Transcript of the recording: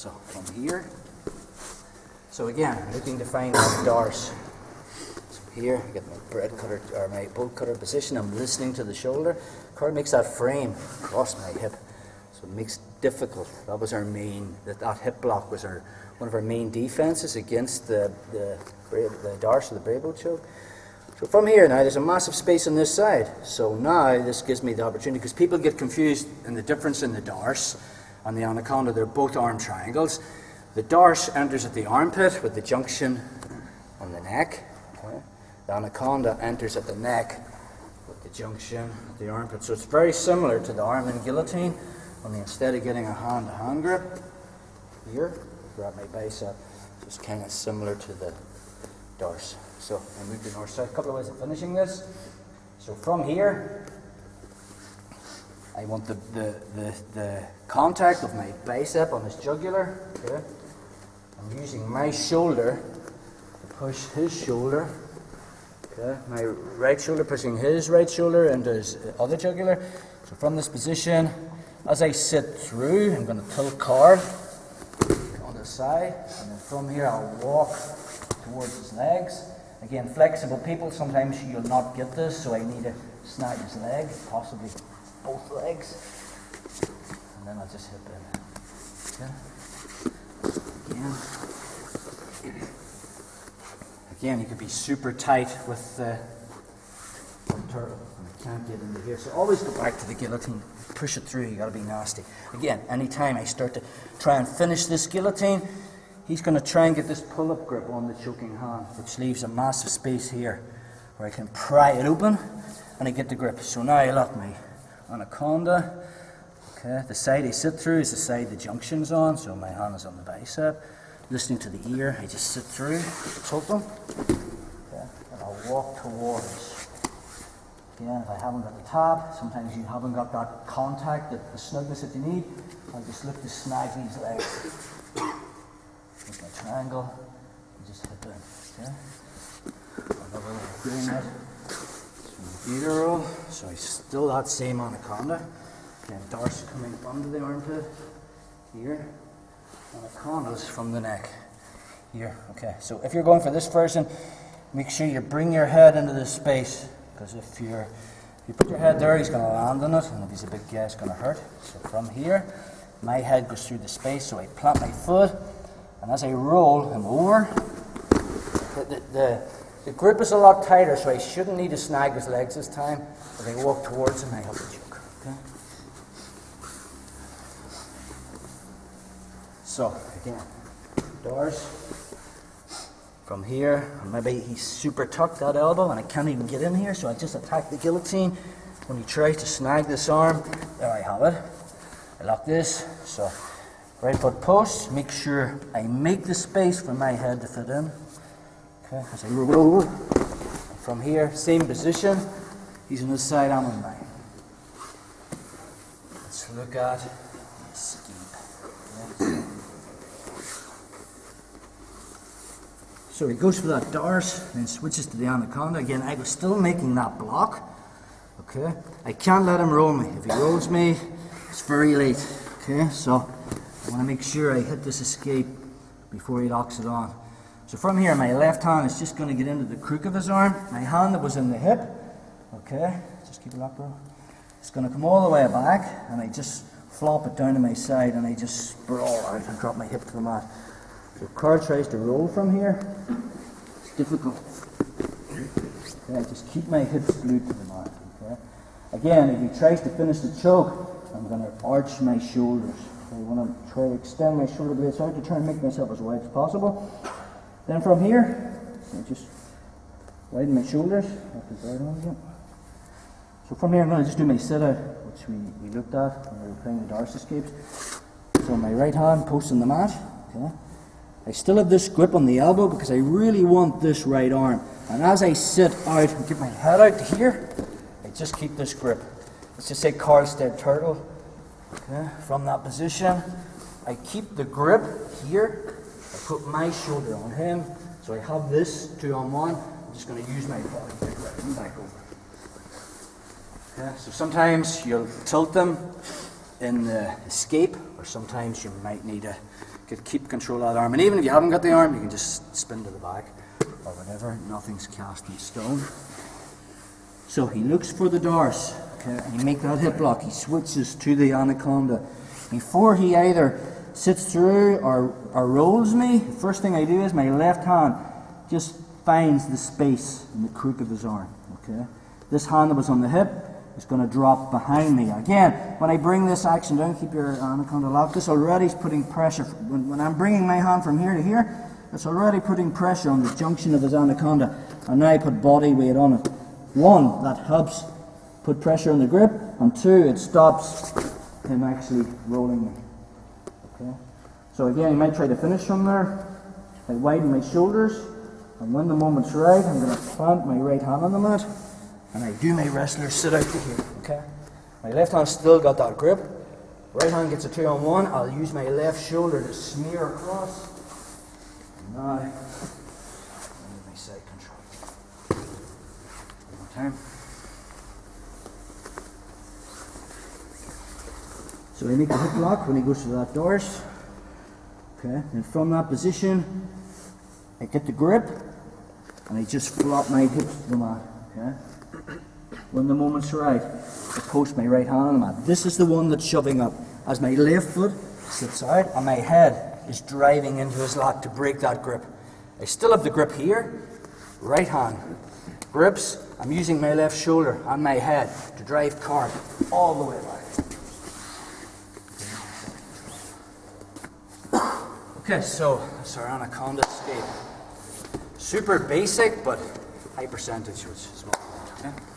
So from here, so again, looking to find that dorsal. So here, I get my bread cutter or my bolt cutter position. I'm listening to the shoulder. Curl makes that frame across my hip, so it makes it difficult. That was our main. That hip block was one of our main defenses against the dorsal, the bravo choke. So from here now, there's a massive space on this side. So now this gives me the opportunity, because people get confused in the difference in the dorsal and the anaconda. They're both arm triangles. The dorsal enters at the armpit with the junction on the neck. Okay. The anaconda enters at the neck with the junction at the armpit. So it's very similar to the arm in guillotine, only instead of getting a hand-to-hand grip here, grab my bicep. So it's kind of similar to the dorsal. So I move to north side. A couple of ways of finishing this. So from here, I want the contact of my bicep on his jugular. Okay. I'm using my shoulder to push his shoulder. Okay. My right shoulder pushing his right shoulder into his other jugular. So from this position, as I sit through, I'm going to tilt Carl on the side, and then from here I'll walk towards his legs. Again, flexible people, sometimes you'll not get this, so I need to snag his leg, possibly both legs, and then I'll just hip in. Again, you could be super tight with the turtle. I can't get into here, so always go back to the guillotine, push it through. You got to be nasty. Again, anytime I start to try and finish this guillotine, he's going to try and get this pull-up grip on the choking hand, which leaves a massive space here where I can pry it open and I get the grip. So now I lock my anaconda. Okay, the side I sit through is the side the junction's on, so my hand is on the bicep. Listening to the ear, I just sit through, tilt them, okay, and I'll walk towards. Again, if I haven't got the tap, sometimes you haven't got that contact, the snugness that you need, I'll just look to snag these legs. With my triangle, and just hit them. Okay? Another way of doing it. So beater roll. So I still that same anaconda. Again, dorsal coming under the armpit. Here. Anacondas from the neck. Here. Okay. So if you're going for this version, make sure you bring your head into this space. Because if you put your head there, he's going to land on it, and if he's a big guy, it's going to hurt. So from here, my head goes through the space, so I plant my foot. And as I roll him over, the grip is a lot tighter, so I shouldn't need to snag his legs this time. As I walk towards him, I have the choke. Okay? So, again, doors. From here, maybe he's super tucked that elbow and I can't even get in here, so I just attack the guillotine. When he tries to snag this arm, there I have it. I lock this, so right foot post, make sure I make the space for my head to fit in. Okay, as I roll over. From here, same position. He's on this side, I'm on mine. Let's look at the escape. Okay. So he goes for that dorsal, then switches to the anaconda. Again, I was still making that block. Okay, I can't let him roll me. If he rolls me, it's very late. Okay, so I want to make sure I hit this escape before he locks it on. So from here, my left hand is just going to get into the crook of his arm. My hand that was in the hip, okay, just keep it locked, bro. It's going to come all the way back, and I just flop it down to my side, and I just sprawl out and drop my hip to the mat. So Carl tries to roll from here. It's difficult. Okay, I just keep my hips glued to the mat. Okay. Again, if he tries to finish the choke, I'm going to arch my shoulders. I want to try to extend my shoulder blades out to try and make myself as wide as possible. Then from here, I just widen my shoulders. So from here, I'm going to just do my sit-out, which we looked at when we were playing the dorsal escapes. So my right hand posts on the mat. Okay. I still have this grip on the elbow because I really want this right arm. And as I sit out and get my head out to here, I just keep this grip. Let's just say Carl's dead turtle. Okay. From that position, I keep the grip here. I put my shoulder on him. So I have this 2-on-1. I'm just going to use my body to grip him back over. Okay. So sometimes you'll tilt them in the escape, or sometimes you might need to keep control of that arm. And even if you haven't got the arm, you can just spin to the back or whatever. Nothing's cast in stone. So he looks for the doors. Okay, and you make that hip lock. He switches to the Anaconda. Before he either sits through or rolls me, the first thing I do is my left hand just finds the space in the crook of his arm. Okay, this hand that was on the hip is going to drop behind me. Again, when I bring this action down, keep your Anaconda locked. This already is putting pressure. When I'm bringing my hand from here to here, it's already putting pressure on the junction of his Anaconda. And now I put body weight on it. One, that helps put pressure on the grip, and two, it stops him actually rolling me. Okay. So again, you might try to finish from there. I widen my shoulders, and when the moment's right, I'm going to plant my right hand on the mat, and I do my wrestler sit out to here. Okay. My left hand's still got that grip. Right hand gets a 2-on-1. I'll use my left shoulder to smear across. And now, I need my side control. One more time. So I make the hip lock when he goes to that doors. Okay, and from that position, I get the grip, and I just flop my hips to the mat. Okay. When the moment's right, I post my right hand on the mat. This is the one that's shoving up. As my left foot sits out, and my head is driving into his lock to break that grip. I still have the grip here. Right hand grips. I'm using my left shoulder and my head to drive card all the way back. Okay, so that's our Anaconda escape. Super basic, but high percentage, which is what we want. Okay?